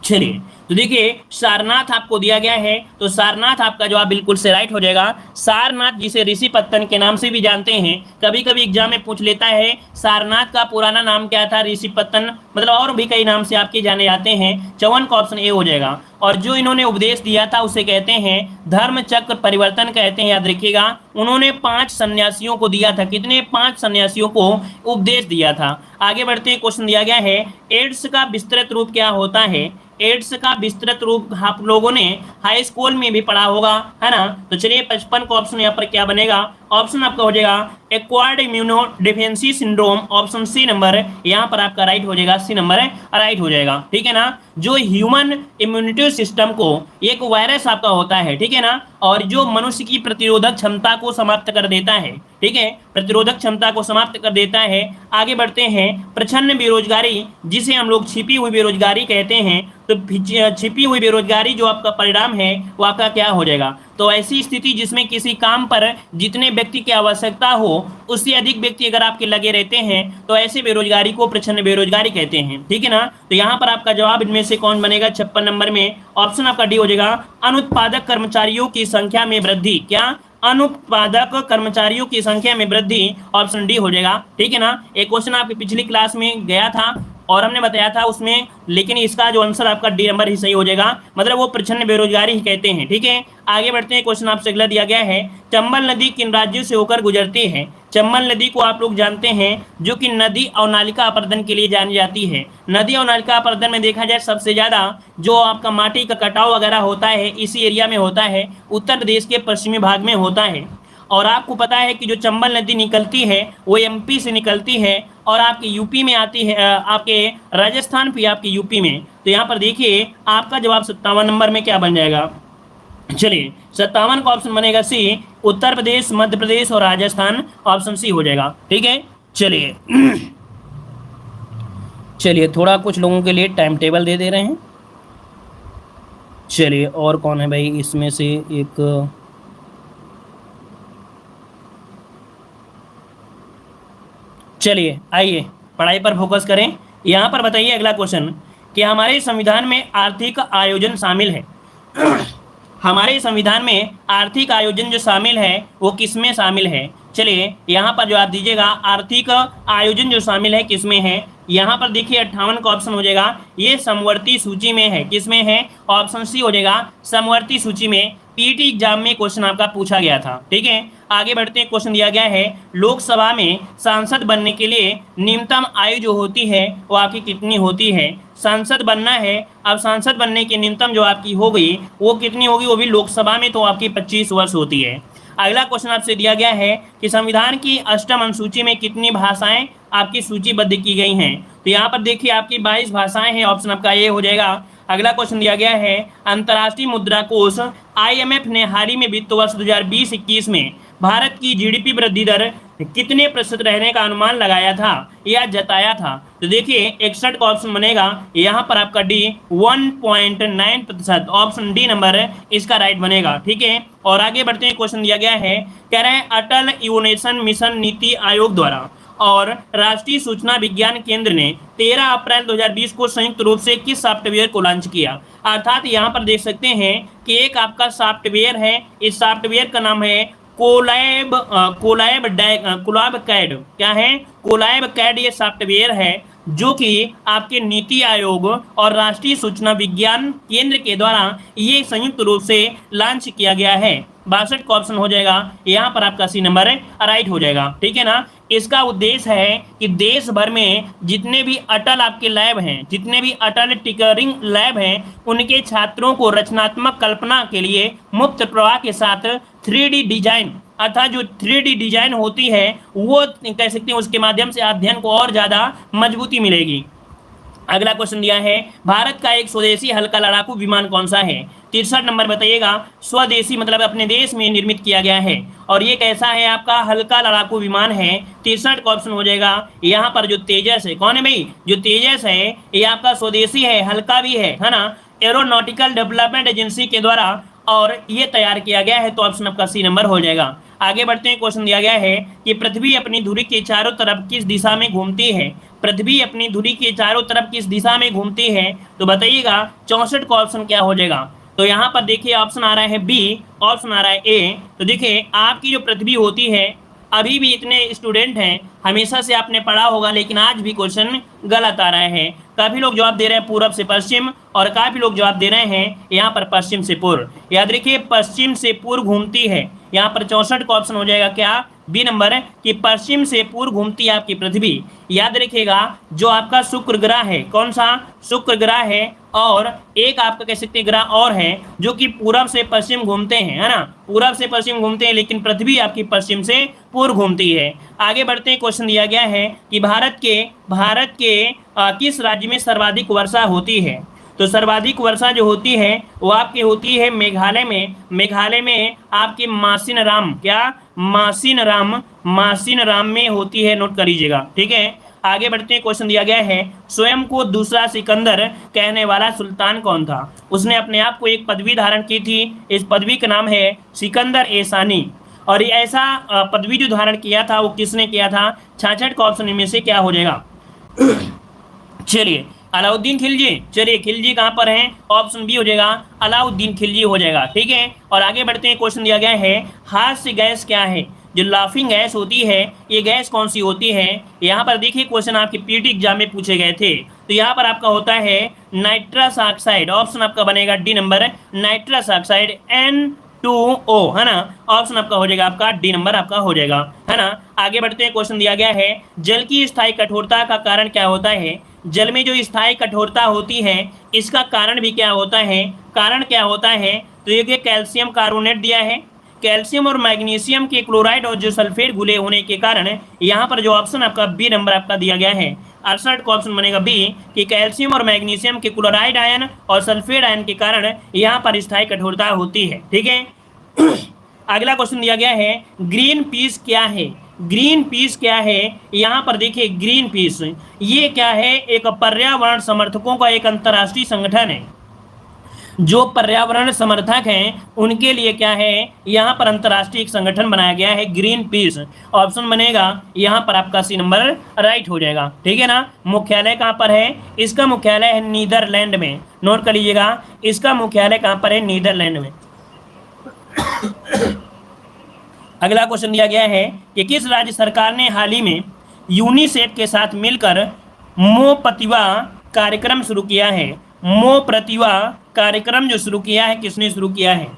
चलिए, तो देखिए सारनाथ आपको दिया गया है, तो सारनाथ आपका जवाब बिल्कुल से राइट हो जाएगा। सारनाथ जिसे ऋषि पत्तन के नाम से भी जानते हैं, कभी कभी एग्जाम में पूछ लेता है सारनाथ का पुराना नाम क्या था? ऋषि पत्तन, मतलब और भी कई नाम से आपके जाने जाते हैं। 54 का ऑप्शन ए हो जाएगा। और जो इन्होंने उपदेश दिया था उसे कहते हैं धर्म चक्र परिवर्तन कहते हैं, याद रखिएगा। उन्होंने 5 सन्यासियों को दिया था। कितने? 5 सन्यासियों को उपदेश दिया था। आगे बढ़ते हैं, क्वेश्चन दिया गया है एड्स का विस्तृत रूप क्या होता है? एड्स का विस्तृत रूप आप लोगों ने हाई स्कूल में भी पढ़ा होगा, है ना? तो चलिए 55 का ऑप्शन यहाँ पर क्या बनेगा? ऑप्शन आपका हो जाएगा acquired immunodeficiency syndrome, option C number यहाँ पर आपका राइट हो जाएगा। सी नंबर राइट हो जाएगा। ठीक है ना, जो ह्यूमन इम्यूनिटी सिस्टम को एक वायरस आपका होता है, ठीक है ना, और जो मनुष्य की प्रतिरोधक क्षमता को समाप्त कर देता है। ठीक है, प्रतिरोधक क्षमता को समाप्त कर देता है। आगे बढ़ते हैं, प्रच्छन्न बेरोजगारी जिसे हम लोग छिपी हुई बेरोजगारी कहते हैं, तो छिपी हुई बेरोजगारी जो आपका परिणाम है वो आपका क्या हो जाएगा? तो ऐसी स्थिति जिसमें किसी काम पर जितने व्यक्ति की आवश्यकता हो उससे अधिक व्यक्ति अगर आपके लगे रहते हैं तो ऐसे बेरोजगारी को प्रच्छन्न बेरोजगारी कहते हैं। ठीक है ना, तो यहाँ पर आपका जवाब इनमें से कौन बनेगा? 56 नंबर में ऑप्शन आपका डी हो जाएगा। अनुत्पादक कर्मचारियों की संख्या में वृद्धि, क्या? अनुत्पादक कर्मचारियों की संख्या में वृद्धि, ऑप्शन डी हो जाएगा। ठीक है ना, एक क्वेश्चन आपकी पिछली क्लास में गया था और हमने बताया था उसमें, लेकिन इसका जो आंसर आपका डी नंबर ही सही हो जाएगा, मतलब वो प्रच्छन्न बेरोजगारी ही कहते हैं। ठीक है, आगे बढ़ते हैं, क्वेश्चन आपसे अगला दिया गया है चंबल नदी किन राज्यों से होकर गुजरती है? चंबल नदी को आप लोग जानते हैं जो कि नदी और नालिका अपर्दन के लिए जानी जाती है। नदी और नालिका अपर्दन में देखा जाए सबसे ज्यादा जो आपका माटी का कटाव वगैरह होता है इसी एरिया में होता है, उत्तर प्रदेश के पश्चिमी भाग में होता है। और आपको पता है कि जो चंबल नदी निकलती है वो एमपी से निकलती है और आपके यूपी में आती है, आपके राजस्थान भी आपके यूपी में। तो यहाँ पर देखिए आपका जवाब 57 नंबर में क्या बन जाएगा? चलिए 57 का ऑप्शन बनेगा सी, उत्तर प्रदेश, मध्य प्रदेश और राजस्थान, ऑप्शन सी हो जाएगा। ठीक है, चलिए चलिए थोड़ा कुछ लोगों के लिए टाइम टेबल दे रहे हैं। चलिए, और कौन है भाई इसमें से एक? चलिए आइए पढ़ाई पर फोकस करें। यहाँ पर बताइए अगला क्वेश्चन कि हमारे संविधान में आर्थिक आयोजन शामिल है। हमारे संविधान में आर्थिक आयोजन जो शामिल है वो किसमें शामिल है? चलिए यहाँ पर जो आप दीजिएगा आर्थिक आयोजन जो शामिल है किसमें है? यहाँ पर देखिए 58 का ऑप्शन हो जाएगा, ये समवर्ती सूची में है। किसमें है? ऑप्शन सी हो जाएगा, समवर्ती सूची में। पीटी एग्जाम में क्वेश्चन आपका पूछा गया था। ठीक है, आगे बढ़ते हैं, क्वेश्चन दिया गया है लोकसभा में सांसद बनने के लिए न्यूनतम आयु जो होती है वो आपकी कितनी होती है? सांसद बनना है, अब सांसद बनने की न्यूनतम जो आपकी हो गई वो कितनी होगी? वो भी लोकसभा में तो आपकी 25 वर्ष होती है। अगला क्वेश्चन आपसे दिया गया है कि संविधान की अष्टम अनुसूची में कितनी भाषाएं आपकी सूचीबद्ध की गई हैं? तो यहाँ पर देखिए आपकी 22 भाषाएं हैं, ऑप्शन आपका ये हो जाएगा। अगला क्वेश्चन दिया गया है अंतर्राष्ट्रीय मुद्रा कोष IMF ने हाल ही में वित्त वर्ष 2020-21 में भारत की GDP वृद्धि दर कितने प्रतिशत रहने का अनुमान लगाया था या जताया था? तो देखिए 61 का ऑप्शन बनेगा यहाँ पर आपका डी 1.9%, ऑप्शन डी नंबर इसका राइट बनेगा। ठीक है, और आगे बढ़ते हैं, क्वेश्चन दिया गया है, कह रहे हैं अटल इनोवेशन मिशन नीति आयोग द्वारा और राष्ट्रीय सूचना विज्ञान केंद्र ने 13 अप्रैल 2020 को संयुक्त रूप से किस सॉफ्टवेयर को लॉन्च किया? अर्थात यहाँ पर देख सकते हैं कि एक आपका सॉफ्टवेयर है, इस सॉफ्टवेयर का नाम है कोलैब कोलैब कैड। क्या है? कोलैब कैड ये सॉफ्टवेयर है जो कि आपके नीति आयोग और राष्ट्रीय सूचना विज्ञान केंद्र के द्वारा ये संयुक्त रूप से लॉन्च किया गया है। 62 का ऑप्शन हो जाएगा यहाँ पर आपका सी नंबर राइट हो जाएगा। ठीक है ना, इसका उद्देश्य है कि देश भर में जितने भी अटल आपके लैब हैं, जितने भी अटल टिंकरिंग लैब हैं, उनके छात्रों को रचनात्मक कल्पना के लिए मुक्त प्रवाह के साथ 3D डिजाइन, अर्थात जो 3D डिजाइन होती है वो कह सकते हैं उसके माध्यम से अध्ययन को और ज़्यादा मजबूती मिलेगी। अगला क्वेश्चन दिया है, भारत का एक स्वदेशी हल्का लड़ाकू विमान कौन सा है? 63 नंबर बताइएगा। स्वदेशी मतलब अपने देश में निर्मित किया गया है, और ये कैसा है? आपका हल्का लड़ाकू विमान है। 63 का ऑप्शन हो जाएगा यहाँ पर जो तेजस है। कौन है भाई? जो तेजस है ये आपका स्वदेशी है, हल्का भी है ना, एरोनॉटिकल डेवलपमेंट एजेंसी के द्वारा और ये तैयार किया गया है, तो ऑप्शन आपका सी नंबर हो जाएगा। आगे बढ़ते हैं, क्वेश्चन दिया गया है कि पृथ्वी अपनी धुरी के चारों तरफ किस दिशा में घूमती है? पृथ्वी अपनी धुरी के चारों तरफ किस दिशा में घूमती है? तो बताइएगा 64 का ऑप्शन क्या हो जाएगा? तो यहाँ पर देखिए ऑप्शन आ रहा है बी, ऑप्शन आ रहा है ए। तो देखिए आपकी जो पृथ्वी होती है, अभी भी इतने स्टूडेंट हैं, हमेशा से आपने पढ़ा होगा, लेकिन आज भी क्वेश्चन गलत आ रहा है। काफ़ी लोग जवाब दे रहे हैं पूरब से पश्चिम, और काफ़ी लोग जवाब दे रहे हैं यहाँ पर पश्चिम से पूर्व। याद रखिए पश्चिम से पूर्व घूमती है। यहाँ पर 64 का ऑप्शन हो जाएगा क्या? बी नंबर, कि पश्चिम से पूर्व घूमती है आपकी पृथ्वी। याद रखिएगा जो आपका शुक्र ग्रह है, कौन सा? शुक्र ग्रह है, और एक आपका कह सकते हैं ग्रह और है जो कि पूरब से पश्चिम घूमते हैं, है ना, पूरब से पश्चिम घूमते हैं, लेकिन पृथ्वी आपकी पश्चिम से पूर्व घूमती है। आगे बढ़ते हैं, क्वेश्चन दिया गया है कि भारत के किस राज्य में सर्वाधिक वर्षा होती है? तो सर्वाधिक वर्षा जो होती है वो आपकी होती है मेघालय में। मेघालय में आपके मासिनराम, क्या? मासिनराम में होती है, नोट कर लीजिएगा। ठीक है, आगे बढ़ते हैं, क्वेश्चन दिया गया है, स्वयं को दूसरा सिकंदर कहने वाला सुल्तान कौन था? उसने अपने आप को एक पदवी धारण की थी, इस पदवी का नाम है सिकंदर एसानी। और ये ऐसा पदवी जो धारण किया था वो किसने किया था? 66 का ऑप्शन इनमें से क्या हो जाएगा? चलिए अलाउद्दीन खिलजी। चलिए खिलजी कहाँ पर हैं? ऑप्शन बी हो जाएगा, अलाउद्दीन खिलजी हो जाएगा। ठीक है, और आगे बढ़ते हैं, क्वेश्चन दिया गया है, हास्य गैस क्या है? जो लाफिंग गैस होती है ये गैस कौन सी होती है? यहाँ पर देखिए क्वेश्चन आपके पीटी एग्जाम में पूछे गए थे, तो यहाँ पर आपका होता है नाइट्रस ऑक्साइड। ऑप्शन आपका बनेगा D number, nitrous oxide N2O, है ना, ऑप्शन आपका हो जाएगा आपका डी नंबर आपका हो जाएगा, है ना। आगे बढ़ते हैं, क्वेश्चन दिया गया है, जल की स्थायी कठोरता का कारण क्या होता है? जल में जो स्थायी कठोरता होती है इसका कारण भी क्या होता है? कारण क्या होता है? तो ये कैल्शियम कार्बोनेट दिया है, कैल्शियम और मैग्नीशियम के क्लोराइड और जो सल्फेट घुले होने के कारण यहाँ पर जो ऑप्शन आपका बी नंबर आपका दिया गया है, 68 का ऑप्शन बनेगा बी, कि कैल्शियम और मैग्नीशियम के क्लोराइड आयन और सल्फेट आयन के कारण यहाँ पर स्थायी कठोरता होती है। ठीक है, अगला क्वेश्चन दिया गया है, ग्रीन पीस क्या है? ग्रीन पीस क्या है? यहाँ पर देखिए ग्रीन पीस ये क्या है? एक पर्यावरण समर्थकों का एक अंतर्राष्ट्रीय संगठन है। जो पर्यावरण समर्थक हैं उनके लिए क्या है? यहाँ पर अंतर्राष्ट्रीय एक संगठन बनाया गया है ग्रीन पीस। ऑप्शन बनेगा यहाँ पर आपका सी नंबर राइट हो जाएगा। ठीक है ना। मुख्यालय कहाँ पर है? इसका मुख्यालय है नीदरलैंड में, नोट कर लीजिएगा, इसका मुख्यालय कहाँ पर है? नीदरलैंड में। अगला क्वेश्चन दिया गया है कि किस राज्य सरकार ने हाल ही में यूनिसेफ के साथ मिलकर मो प्रतिभा कार्यक्रम शुरू किया है? मो प्रतिभा कार्यक्रम जो शुरू किया है किसने शुरू किया है?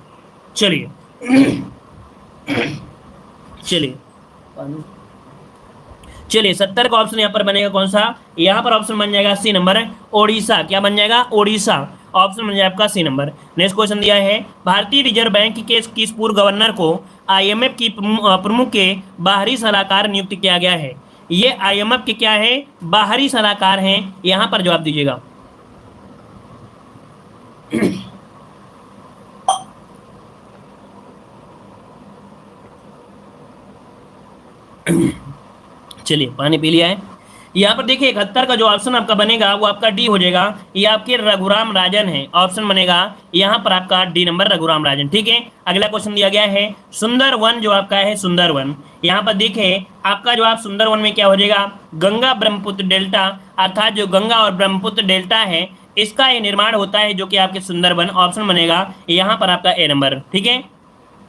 चलिए चलिए चलिए 70 का ऑप्शन यहाँ पर बनेगा कौन सा? यहाँ पर ऑप्शन बन जाएगा सी नंबर, ओडिशा। क्या बन जाएगा? ओडिशा। ऑप्शन बन जाएगा आपका सी नंबर। नेक्स्ट क्वेश्चन दिया है, भारतीय रिजर्व बैंक के किस पूर्व गवर्नर को IMF की प्रमुख के बाहरी सलाहकार नियुक्त किया गया है? ये IMF के क्या है? बाहरी सलाहकार हैं। यहाँ पर जवाब दीजिएगा। चलिए पानी पी लिया है। यहाँ पर देखिए 71 का जो ऑप्शन आपका बनेगा वो आपका डी हो जाएगा। ये आपके रघुराम राजन है, ऑप्शन बनेगा यहाँ पर आपका डी नंबर रघुराम राजन। ठीक है, अगला क्वेश्चन दिया गया है सुंदरवन जो आपका है सुंदरवन। यहाँ पर देखिए आपका जवाब सुंदरवन में क्या हो जाएगा, गंगा ब्रह्मपुत्र डेल्टा, अर्थात जो गंगा और ब्रह्मपुत्र डेल्टा है इसका ये निर्माण होता है जो कि आपके सुंदरवन, ऑप्शन बनेगा यहाँ पर आपका ए नंबर। ठीक है,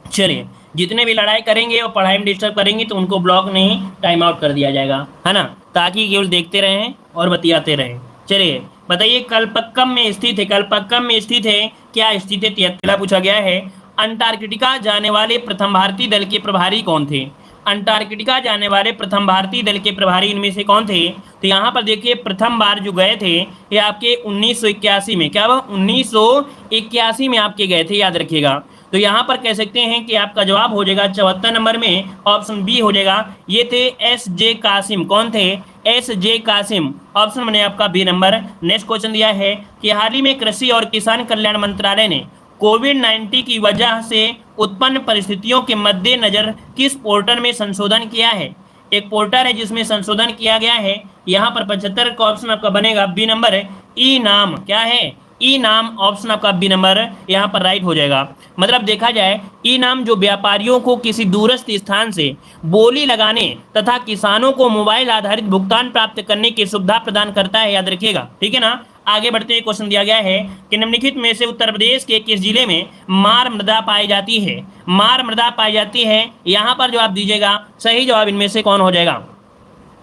चलिए जितने भी लड़ाई करेंगे और पढ़ाई में डिस्टर्ब करेंगे तो उनको ब्लॉक नहीं टाइम आउट कर दिया जाएगा, है ना, ताकि केवल देखते रहें और बतियाते रहें। चलिए बताइए कल्पक्कम में स्थित है, कल्पक्कम में स्थित है, क्या स्थित है, 73 पूछा गया है। अंटार्कटिका जाने वाले प्रथम भारतीय दल के प्रभारी कौन थे, अंटार्कटिका जाने वाले प्रथम भारतीय दल के प्रभारी इनमें से कौन थे। तो यहाँ पर देखिए प्रथम बार जो गए थे ये आपके 1981 में, क्या वो 1981 में आपके गए थे, याद रखिएगा। तो यहाँ पर कह सकते हैं कि आपका जवाब हो जाएगा 74 नंबर में, ऑप्शन बी हो जाएगा। ये थे एस जे कासिम, कौन थे, एस जे कासिम, ऑप्शन बने आपका बी नंबर। नेक्स्ट क्वेश्चन दिया है कि हाल ही में कृषि और किसान कल्याण मंत्रालय ने कोविड-19 की वजह से उत्पन्न परिस्थितियों के मद्देनजर किस पोर्टल में संशोधन किया है। एक पोर्टल है जिसमें संशोधन किया गया है। यहाँ पर 75 का ऑप्शन आपका बनेगा बी नंबर, ई नाम, क्या है, ई नाम, ऑप्शन आपका बी नंबर यहाँ पर राइट हो जाएगा। मतलब देखा जाए ई नाम जो व्यापारियों को किसी दूरस्थ स्थान से बोली लगाने तथा किसानों को मोबाइल आधारित भुगतान प्राप्त करने की सुविधा प्रदान करता है, याद रखिएगा। ठीक है ना, आगे बढ़ते हैं, क्वेश्चन दिया गया है कि निम्नलिखित में से उत्तर प्रदेश के किस जिले में मार मृदा पाई जाती है, मार मृदा पाई जाती है, यहाँ पर जवाब दीजिएगा। सही जवाब इनमें से कौन हो जाएगा।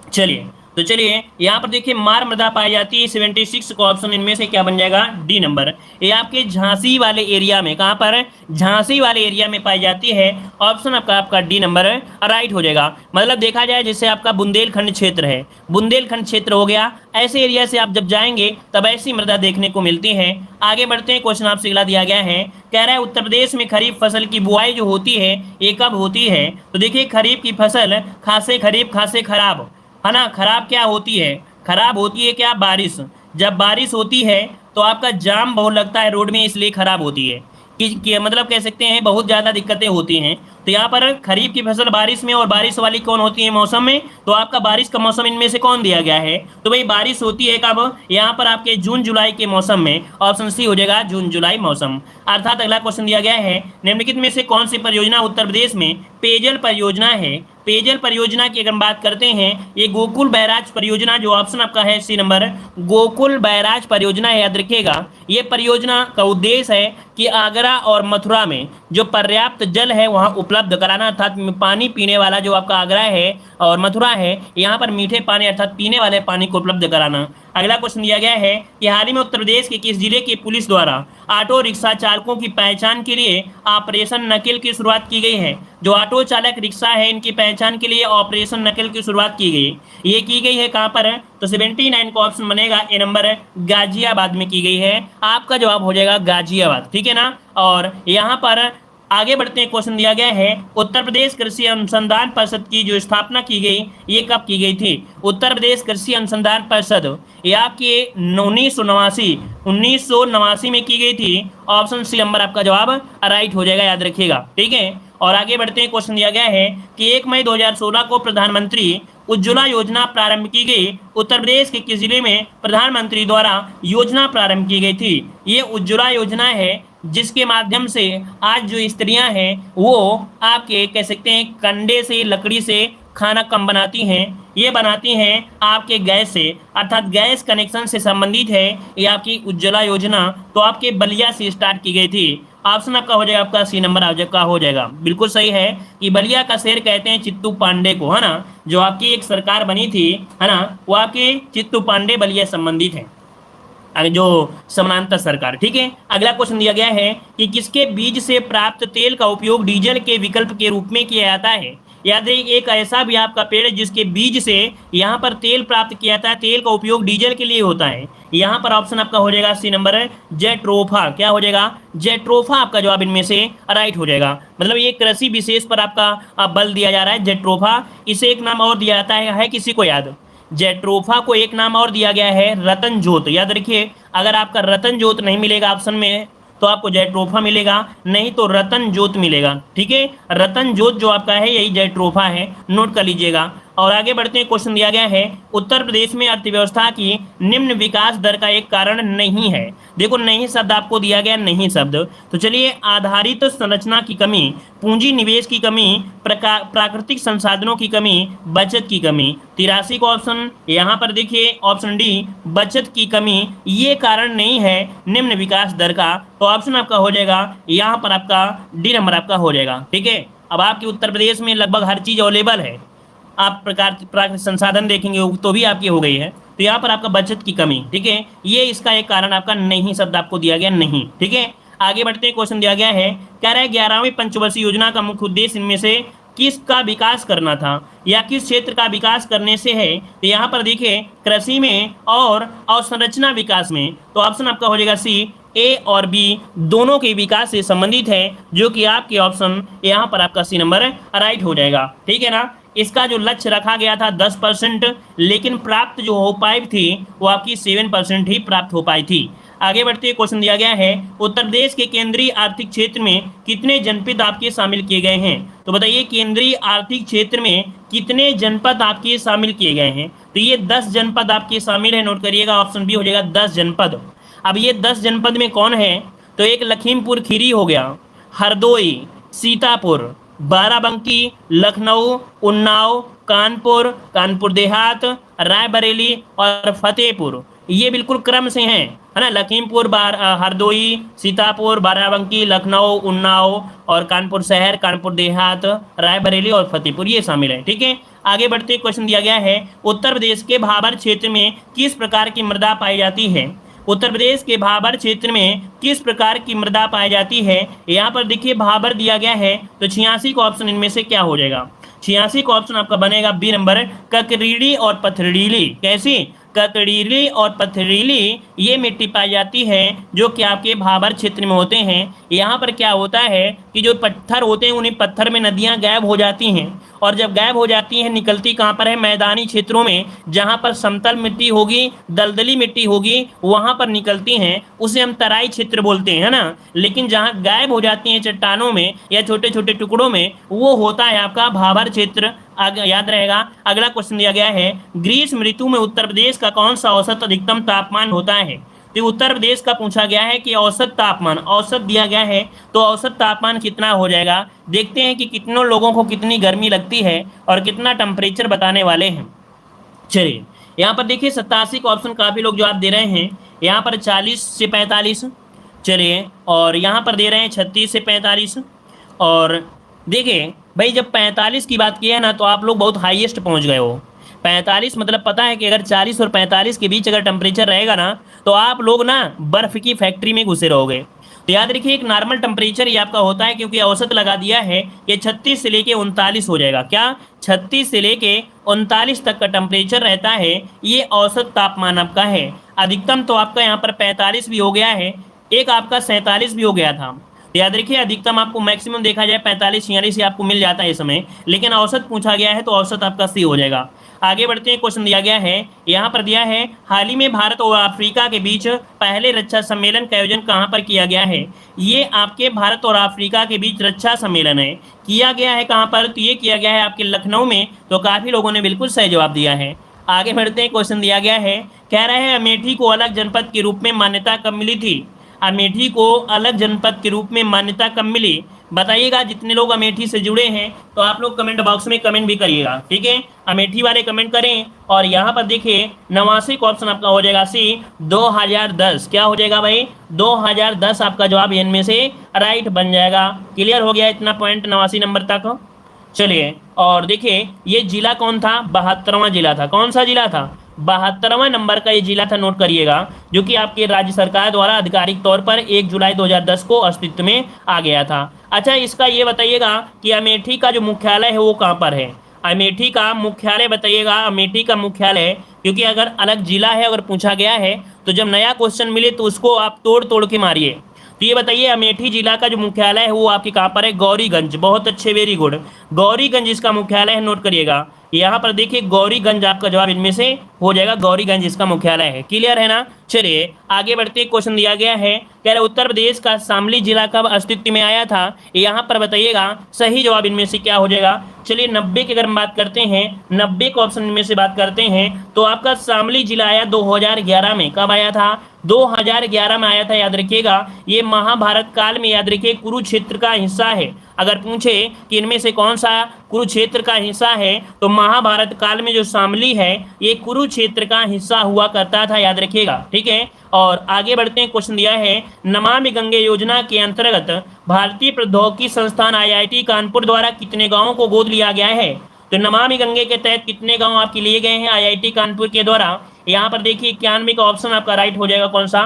चलिए तो चलिए यहाँ पर देखिए मार मृदा पाई जाती है, 76 का ऑप्शन इनमें से क्या बन जाएगा, डी नंबर। ये आपके झांसी वाले एरिया में, कहाँ पर, झांसी वाले एरिया में पाई जाती है, ऑप्शन आपका डी नंबर राइट हो जाएगा। मतलब देखा जाए जैसे आपका बुंदेलखंड क्षेत्र है, बुंदेलखंड क्षेत्र हो गया, ऐसे एरिया से आप जब जाएंगे तब ऐसी मृदा देखने को मिलती है। आगे बढ़ते हैं, क्वेश्चन आपसे अगला दिया गया है, कह रहा है उत्तर प्रदेश में खरीफ फसल की बुआई जो होती है ये कब होती है। तो देखिए खरीफ की फसल खासे खरीफ खासे खराब, है ना, खराब क्या होती है, खराब होती है क्या, बारिश। जब बारिश होती है तो आपका जाम बहुत लगता है रोड में, इसलिए खराब होती है कि मतलब कह सकते हैं बहुत ज़्यादा दिक्कतें होती हैं। तो यहाँ पर खरीफ की फसल बारिश में, और बारिश वाली कौन होती है, मौसम में। तो आपका बारिश का मौसम इनमें से कौन दिया गया है, तो भाई बारिश होती है कब, यहाँ पर आपके जून जुलाई के मौसम में, ऑप्शन सी हो जाएगा जून जुलाई मौसम। अर्थात अगला क्वेश्चन दिया गया है निम्नलिखित में से कौन सी परियोजना उत्तर प्रदेश में पेयजल परियोजना है। पेयजल परियोजना की अगर हम बात करते हैं ये गोकुल बैराज परियोजना, जो ऑप्शन आपका है सी नंबर, गोकुल बैराज परियोजना है, याद रखिएगा। ये परियोजना का उद्देश्य है कि आगरा और मथुरा में जो पर्याप्त जल है वहाँ उपलब्ध कराना, अर्थात पानी पीने वाला जो आपका आगरा है और मथुरा है यहाँ पर मीठे पानी अर्थात पीने वाले पानी को उपलब्ध कराना। अगला क्वेश्चन दिया गया है कि हाल ही में उत्तर प्रदेश के किस जिले की पुलिस द्वारा ऑटो रिक्शा चालकों की पहचान के लिए ऑपरेशन नकेल की शुरुआत की गई है। जो ऑटो चालक रिक्शा है इनकी पहचान के लिए ऑपरेशन नकेल की शुरुआत की गई, ये की गई है कहाँ पर, तो 79 का ऑप्शन बनेगा ए नंबर, गाजियाबाद में की गई है। आपका जवाब हो जाएगा गाजियाबाद, ठीक है ना। और यहाँ पर आगे बढ़ते हैं, क्वेश्चन दिया गया है उत्तर प्रदेश कृषि अनुसंधान परिषद की जो स्थापना की गई ये कब की गई थी। उत्तर प्रदेश कृषि अनुसंधान परिषद ये आपकी 1989 में की गई थी, ऑप्शन सी नंबर आपका जवाब राइट हो जाएगा, याद रखिएगा, ठीक है। और आगे बढ़ते हैं, क्वेश्चन दिया गया है कि 1 मई 2016 को प्रधानमंत्री उज्ज्वला योजना प्रारंभ की गई, उत्तर प्रदेश के किस जिले में प्रधानमंत्री द्वारा योजना प्रारंभ की गई थी। ये उज्ज्वला योजना है जिसके माध्यम से आज जो स्त्रियां हैं वो आपके कह सकते हैं कंडे से, लकड़ी से खाना कम बनाती हैं, ये बनाती हैं आपके गैस से, अर्थात गैस कनेक्शन से संबंधित है ये आपकी उज्ज्वला योजना। तो आपके बलिया से स्टार्ट की गई थी, ऑप्शन आपका हो जाएगा आपका सी नंबर आपका हो जाएगा। बिल्कुल सही है कि बलिया का शेर कहते हैं चित्तू पांडे को, है ना, जो आपकी एक सरकार बनी थी, है ना, वो आपके चित्तू पांडे बलिया संबंधित है, जो समानांतर सरकार, ठीक है। अगला क्वेश्चन दिया गया है कि किसके बीज से प्राप्त तेल का उपयोग डीजल के विकल्प के रूप में किया जाता है। याद रखिए एक ऐसा भी आपका पेड़ है जिसके बीज से यहाँ पर तेल प्राप्त किया जाता है, तेल का उपयोग डीजल के लिए होता है। यहाँ पर ऑप्शन आपका हो जाएगा सी नंबर है जेट्रोफा, क्या हो जाएगा, जेट्रोफा आपका जवाब इनमें से राइट हो जाएगा। मतलब ये कृषि विशेष पर आपका बल दिया जा रहा है जेट्रोफा। इसे एक नाम और दिया जाता है किसी को याद, जेट्रोफा को एक नाम और दिया गया है रतन ज्योत। याद रखिए अगर आपका रतन ज्योत नहीं मिलेगा ऑप्शन में तो आपको जेट्रोफा मिलेगा, नहीं तो रतन ज्योत मिलेगा, ठीक है। रतन ज्योत जो आपका है यही जेट्रोफा है, नोट कर लीजिएगा। और आगे बढ़ते हैं, क्वेश्चन दिया गया है उत्तर प्रदेश में अर्थव्यवस्था की निम्न विकास दर का एक कारण नहीं है। देखो नहीं शब्द आपको दिया गया, नहीं शब्द, तो चलिए आधारित संरचना की कमी, पूंजी निवेश की कमी, प्राकृतिक संसाधनों की कमी, बचत की कमी। 83 का ऑप्शन यहाँ पर देखिए ऑप्शन डी बचत की कमी ये कारण नहीं है निम्न विकास दर का, तो ऑप्शन आपका हो जाएगा यहाँ पर आपका डी नंबर आपका हो जाएगा। ठीक है, अब आपके उत्तर प्रदेश में लगभग हर चीज अवेलेबल है, आप प्राकृतिक संसाधन देखेंगे तो भी आपकी हो गई है, तो यहाँ पर आपका बचत की कमी। ठीक है, ये इसका एक कारण आपका नहीं शब्द आपको दिया गया नहीं। ठीक है, आगे बढ़ते हैं, क्वेश्चन दिया गया है कह रहा है 11वीं पंचवर्षीय योजना का मुख्य उद्देश्य इनमें से किसका विकास करना था या किस क्षेत्र का विकास करने से है। तो यहाँ पर देखिए कृषि में और अवसंरचना विकास में, तो ऑप्शन आपका हो जाएगा सी, ए और बी दोनों के विकास से संबंधित है, जो कि आपके ऑप्शन यहाँ पर आपका सी नंबर राइट हो जाएगा। ठीक है ना, इसका जो लक्ष्य रखा गया था 10%, लेकिन प्राप्त जो हो पाई थी वो आपकी 7% ही प्राप्त हो पाई थी। आगे बढ़ते हुए क्वेश्चन दिया गया है उत्तर प्रदेश के केंद्रीय आर्थिक क्षेत्र में कितने जनपद आपके शामिल किए गए हैं। तो बताइए केंद्रीय आर्थिक क्षेत्र में कितने जनपद आपके शामिल किए गए हैं। तो ये 10 जनपद आपके शामिल है, नोट करिएगा, ऑप्शन बी हो जाएगा 10 जनपद। अब ये 10 जनपद में कौन है, तो एक लखीमपुर खीरी हो गया, हरदोई, सीतापुर, बाराबंकी, लखनऊ, उन्नाव, कानपुर, कानपुर देहात, रायबरेली और फतेहपुर, ये बिल्कुल क्रम से हैं, है ना। लखीमपुर, हरदोई, सीतापुर, बाराबंकी, लखनऊ, उन्नाव और कानपुर शहर, कानपुर देहात, रायबरेली और फतेहपुर ये शामिल है। ठीक है, आगे बढ़ते क्वेश्चन दिया गया है उत्तर प्रदेश के भाबर क्षेत्र में किस प्रकार की मृदा पाई जाती है। उत्तर प्रदेश के भाबर क्षेत्र में किस प्रकार की मृदा पाई जाती है। यहाँ पर देखिए भाबर दिया गया है, तो 86 का ऑप्शन इनमें से क्या हो जाएगा। 86 का ऑप्शन आपका बनेगा बी नंबर, ककरीली और पथरीली। कैसी, ककरीली और पथरीली ये मिट्टी पाई जाती है जो कि आपके भाबर क्षेत्र में होते हैं। यहाँ पर क्या होता है कि जो पत्थर होते हैं उन्हीं पत्थर में नदियाँ गायब हो जाती हैं, और जब गायब हो जाती हैं निकलती कहाँ पर है, मैदानी क्षेत्रों में, जहाँ पर समतल मिट्टी होगी, दलदली मिट्टी होगी, वहाँ पर निकलती हैं, उसे हम तराई क्षेत्र बोलते हैं, है ना। लेकिन जहाँ गायब हो जाती हैं चट्टानों में या छोटे छोटे टुकड़ों में, वो होता है आपका भाबर क्षेत्र। याद रहेगा। अगला क्वेश्चन दिया गया है ग्रीष्म ऋतु में उत्तर प्रदेश का कौन सा औसत अधिकतम तापमान होता है। तो उत्तर प्रदेश का पूछा गया है कि औसत तापमान, औसत दिया गया है, तो औसत तापमान कितना हो जाएगा। देखते हैं कि कितनों लोगों को कितनी गर्मी लगती है और कितना टेम्परेचर बताने वाले हैं। चलिए यहाँ पर देखिए 87 का ऑप्शन काफ़ी लोग जवाब दे रहे हैं, यहाँ पर 40 से 45, चलिए, और यहाँ पर दे रहे हैं 36 से 45। और देखिए भाई जब 45 की बात की है ना, तो आप लोग बहुत हाईएस्ट पहुँच गए हो। 45 मतलब पता है कि अगर 40 और 45 के बीच अगर टेम्परेचर रहेगा ना, तो आप लोग ना बर्फ़ की फैक्ट्री में घुसे रहोगे। तो याद रखिए एक नॉर्मल टेम्परेचर ये आपका होता है, क्योंकि औसत लगा दिया है, ये 36 से लेके 39 हो जाएगा। क्या 36 से लेके 39 तक का टेम्परेचर रहता है, ये औसत तापमान आपका है। अधिकतम तो आपका यहाँ पर 45 भी हो गया है, एक आपका 47 भी हो गया था। तो याद रखिए अधिकतम आपको मैक्सिमम देखा जाए 45-46 ही आपको मिल जाता है इस समय, लेकिन औसत पूछा गया है तो औसत आपका सी हो जाएगा। आगे बढ़ते हैं, क्वेश्चन दिया गया है, यहाँ पर दिया है हाल ही में भारत और अफ्रीका के बीच पहले रक्षा सम्मेलन का आयोजन कहाँ पर किया गया है। ये आपके भारत और अफ्रीका के बीच रक्षा सम्मेलन है, किया गया है कहाँ पर, तो ये किया गया है आपके लखनऊ में। तो काफ़ी लोगों ने बिल्कुल सही जवाब दिया है। आगे बढ़ते हैं, क्वेश्चन दिया गया है, कह रहे हैं अमेठी को अलग जनपद के रूप में मान्यता कब मिली थी। अमेठी को अलग जनपद के रूप में मान्यता कब मिली, बताइएगा। जितने लोग अमेठी से जुड़े हैं तो आप लोग कमेंट बॉक्स में कमेंट भी करिएगा, ठीक है। अमेठी वाले कमेंट करें। और यहाँ पर देखिए 89 का ऑप्शन आपका हो जाएगा सी, 2010। क्या हो जाएगा भाई, 2010 आपका जवाब इनमें से राइट बन जाएगा। क्लियर हो गया इतना पॉइंट 89 नंबर तक। चलिए और देखिए ये जिला कौन था, 72वां जिला था। कौन सा जिला था, 72वां नंबर का ये जिला था, नोट करिएगा, जो कि आपके राज्य सरकार द्वारा आधिकारिक तौर पर 1 जुलाई 2010 को अस्तित्व में आ गया था। अच्छा इसका ये बताइएगा कि अमेठी का जो मुख्यालय है वो कहाँ पर है। अमेठी का मुख्यालय बताइएगा, अमेठी का मुख्यालय, क्योंकि अगर अलग जिला है अगर पूछा गया है तो जब नया क्वेश्चन मिले तो उसको आप तोड़ तोड़ के मारिए। तो ये बताइए अमेठी जिला का जो मुख्यालय है वो आपके कहाँ पर है, गौरीगंज। बहुत अच्छे, वेरी गुड, गौरीगंज इसका मुख्यालय है, नोट करिएगा। यहाँ पर देखिए गौरीगंज आपका जवाब इनमें से हो जाएगा, गौरीगंज इसका मुख्यालय है। क्लियर है ना। चलिए आगे बढ़ते, क्वेश्चन दिया गया है, कह रहे उत्तर प्रदेश का शामली जिला कब अस्तित्व में आया था, यहाँ पर बताइएगा। सही जवाब इनमें से क्या हो जाएगा। चलिए 90 की अगर हम बात करते हैं, 90 के ऑप्शन में से बात करते हैं तो आपका शामली जिला आया 2011 में। कब आया था? 2011 में आया था, याद रखिएगा। ये महाभारत काल में, याद रखिए, कुरुक्षेत्र का हिस्सा है। अगर पूछे कि इनमें से कौन सा कुरुक्षेत्र का हिस्सा है, तो महाभारत काल में जो शामली है ये कुरुक्षेत्र का हिस्सा हुआ करता था, याद रखिएगा। ठीक है, और आगे बढ़ते हैं। क्वेश्चन दिया है, नमामि गंगे योजना के अंतर्गत भारतीय प्रौद्योगिकी संस्थान IIT कानपुर द्वारा कितने गांवों को गोद लिया गया है। तो नमामि गंगे के तहत कितने गांव आपके लिए गए हैं IIT कानपुर के द्वारा। यहाँ पर देखिए 91 का ऑप्शन आपका राइट हो जाएगा। कौन सा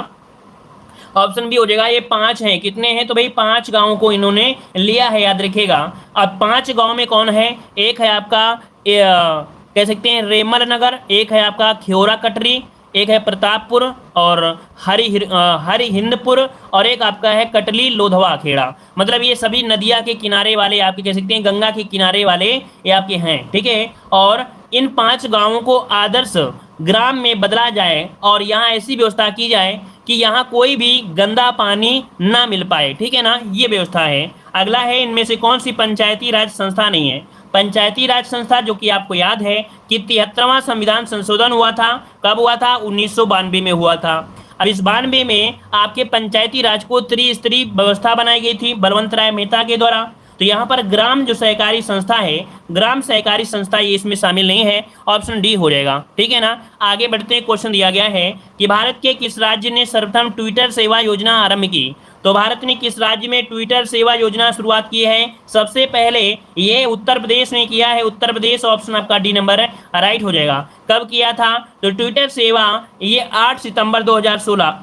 ऑप्शन भी हो जाएगा, ये 5 हैं। कितने हैं? तो भाई 5 गांवों को इन्होंने लिया है, याद रखिएगा। अब 5 गांव में कौन है? एक है आपका कह सकते हैं रेमल नगर, एक है आपका ख्योरा कटरी, एक है प्रतापपुर और हरिहिंदपुर, और एक आपका है कटली लोधवा खेड़ा। मतलब ये सभी नदिया के किनारे वाले आपके कह सकते हैं, गंगा के किनारे वाले ये आपके हैं। ठीक है, और इन 5 गांवों को आदर्श ग्राम में बदला जाए और यहाँ ऐसी व्यवस्था की जाए कि यहाँ कोई भी गंदा पानी ना मिल पाए। ठीक है ना, ये व्यवस्था है। अगला है, इनमें से कौन सी पंचायती राज संस्था नहीं है। पंचायती राज संस्था, जो कि आपको याद है कि 73वां संविधान संशोधन हुआ था। कब हुआ था? 1992 में हुआ था। अब इस 92 में आपके पंचायती राज को त्रिस्तरीय व्यवस्था बनाई गई थी बलवंत राय मेहता के द्वारा। तो यहाँ पर ग्राम जो सहकारी संस्था है, ग्राम सहकारी संस्था, ये इसमें शामिल नहीं है। ऑप्शन डी हो जाएगा। ठीक है ना। आगे बढ़ते हैं। क्वेश्चन दिया गया है कि भारत के किस राज्य ने सर्वप्रथम ट्विटर सेवा योजना आरंभ की। तो भारत ने किस राज्य में ट्विटर सेवा योजना शुरुआत की है? सबसे पहले ये उत्तर प्रदेश में किया है। उत्तर प्रदेश, ऑप्शन आपका डी नंबर राइट हो जाएगा। कब किया था? तो ट्विटर सेवा ये 8 सितंबर 2016,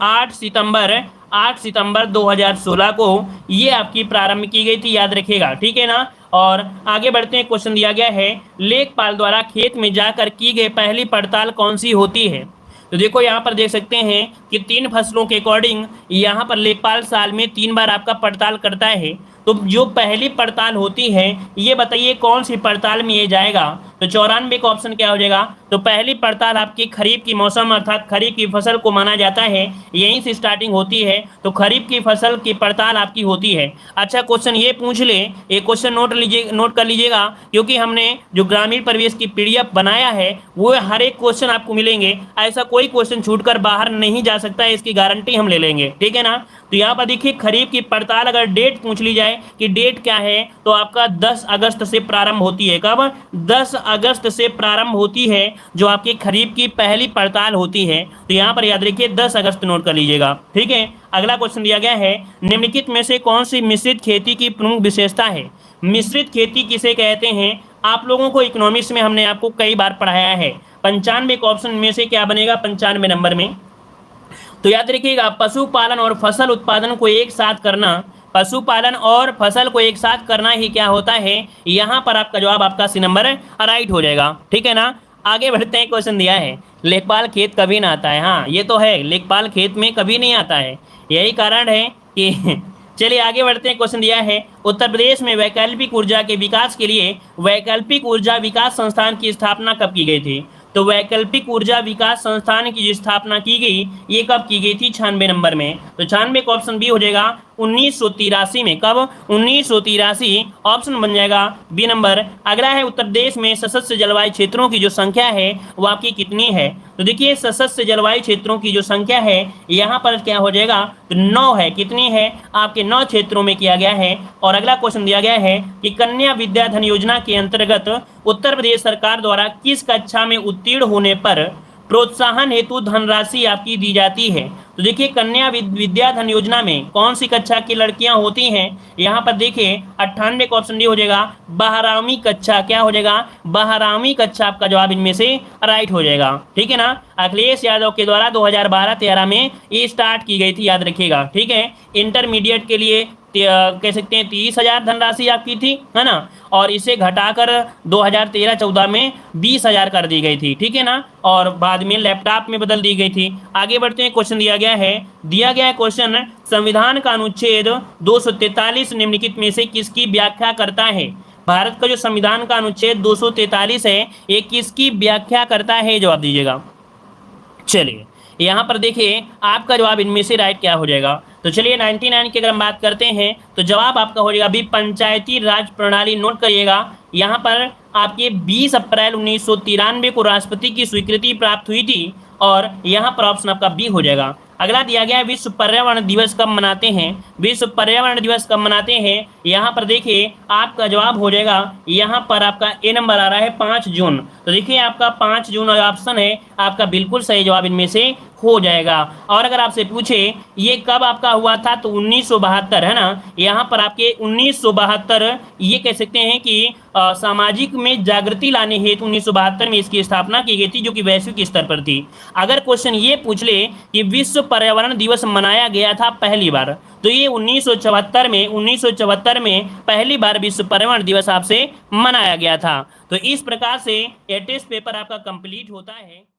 8 सितंबर 2016 को ये आपकी प्रारंभ की गई थी, याद रखिएगा। ठीक है ना। और आगे बढ़ते हैं। क्वेश्चन दिया गया है, लेखपाल द्वारा खेत में जाकर की गई पहली पड़ताल कौन सी होती है। तो देखो यहाँ पर देख सकते हैं कि 3 फसलों के अकॉर्डिंग यहाँ पर लेखपाल साल में 3 बार आपका पड़ताल करता है। तो जो पहली पड़ताल होती है, ये बताइए कौन सी पड़ताल में ये जाएगा। तो 94 का ऑप्शन क्या हो जाएगा। तो पहली पड़ताल आपकी खरीफ की मौसम अर्थात खरीफ की फसल को माना जाता है, यहीं से स्टार्टिंग होती है। तो खरीफ की फसल की पड़ताल आपकी होती है। अच्छा, क्वेश्चन ये पूछ ले, एक क्वेश्चन नोट कर लीजिएगा, क्योंकि हमने जो ग्रामीण परिवेश की PDF बनाया है वो हर एक क्वेश्चन आपको मिलेंगे। ऐसा कोई क्वेश्चन छूटकर बाहर नहीं जा सकता है, इसकी गारंटी हम ले लेंगे। ठीक है ना। तो यहाँ पर देखिए खरीफ की पड़ताल अगर डेट पूछ ली जाए कि डेट क्या है, तो आपका 10 अगस्त से प्रारंभ होती है। कब? 10 अगस्त से प्रारंभ होती है जो आपकी खरीफ की पहली पड़ताल होती है। तो यहाँ पर याद रखिए 10 अगस्त नोट कर लीजिएगा। ठीक है। अगला क्वेश्चन दिया गया है, निम्नलिखित में से कौन सी मिश्रित खेती की प्रमुख विशेषता है। मिश्रित खेती किसे कहते हैं? आप लोगों को इकोनॉमिक्स में हमने आपको कई बार पढ़ाया है। 95 के ऑप्शन में से क्या बनेगा 95 नंबर में। तो याद रखिएगा, पशुपालन और फसल उत्पादन को एक साथ करना, पशुपालन और फसल को एक साथ करना ही क्या होता है। यहाँ पर आपका जवाब आपका सी नंबर राइट हो जाएगा। ठीक है ना। आगे बढ़ते हैं। क्वेश्चन दिया है, लेखपाल खेत कभी ना आता है। हाँ, ये तो है, लेखपाल खेत में कभी नहीं आता है, यही कारण है कि चलिए आगे बढ़ते हैं। क्वेश्चन दिया है, उत्तर प्रदेश में वैकल्पिक ऊर्जा के विकास के लिए वैकल्पिक ऊर्जा विकास संस्थान की स्थापना कब की गई थी। तो वैकल्पिक ऊर्जा विकास संस्थान की जो स्थापना की गई, ये कब की गई थी 96 नंबर में। तो 96 का ऑप्शन बी हो जाएगा 1983 में। कब? 1983 ऑप्शन बन जाएगा बी नंबर। अगला है, उत्तर प्रदेश में सशस्त्र जलवायु क्षेत्रों की जो संख्या है वो आपकी कितनी है। तो देखिए सशस्त्र जलवायु क्षेत्रों की जो संख्या है यहाँ पर क्या हो जाएगा, तो 9 है। कितनी है? आपके 9 क्षेत्रों में किया गया है। और अगला क्वेश्चन दिया गया है कि कन्या विद्याधन योजना के अंतर्गत उत्तर प्रदेश सरकार द्वारा किस कक्षा में उत्तीर्ण होने पर प्रोत्साहन हेतु धनराशि आपकी दी जाती है। तो देखिए कन्या विद्याधन योजना में कौन सी कक्षा की लड़कियां होती हैं। यहाँ पर देखिए 98 का ऑप्शन डी हो जाएगा 12वीं कक्षा। क्या हो जाएगा? 12वीं कक्षा आपका जवाब इनमें से राइट हो जाएगा। ठीक है ना। अखिलेश यादव के द्वारा 2012-13 में ये स्टार्ट की गई थी, याद रखिएगा। ठीक है। इंटरमीडिएट के लिए कह सकते हैं 30,000 धनराशि आपकी थी, है ना। और इसे घटाकर 2013-14 में 20,000 कर दी गई थी। ठीक है ना। और बाद में लैपटॉप में बदल दी गई थी। आगे बढ़ते हैं। क्वेश्चन दिया गया है क्वेश्चन, संविधान का अनुच्छेद 243 निम्नलिखित में से किसकी व्याख्या करता है। भारत का जो संविधान का अनुच्छेद 243 है, ये किसकी व्याख्या करता है, जवाब दीजिएगा। चलिए यहाँ पर देखिए आपका जवाब इनमें से राइट क्या हो जाएगा। तो चलिए 99 की अगर हम बात करते हैं तो जवाब आपका हो जाएगा अभी पंचायती राज प्रणाली। नोट करिएगा यहाँ पर आपके 20 अप्रैल 1993 को राष्ट्रपति की स्वीकृति प्राप्त हुई थी और यहाँ पर ऑप्शन आपका बी हो जाएगा। अगला दिया गया है विश्व पर्यावरण दिवस कब मनाते हैं। विश्व पर्यावरण दिवस कब मनाते हैं, यहाँ पर देखिए आपका जवाब हो जाएगा, यहाँ पर आपका ए नंबर आ रहा है 5 जून। तो देखिए आपका 5 जून ऑप्शन है आपका बिल्कुल सही जवाब इनमें से हो जाएगा। और अगर आपसे पूछे ये कब आपका हुआ था तो 1972 है ना, यहाँ पर आपके 1972 ये कह सकते हैं कि सामाजिक में जागृति लाने हेतु 1972 में इसकी स्थापना की गई थी, जो कि वैश्विक स्तर पर थी। अगर क्वेश्चन ये पूछ ले कि विश्व पर्यावरण दिवस मनाया गया था पहली बार, तो ये 1974 में पहली बार विश्व पर्यावरण दिवस आपसे मनाया गया था। तो इस प्रकार से ये टेस्ट पेपर आपका कंप्लीट होता है।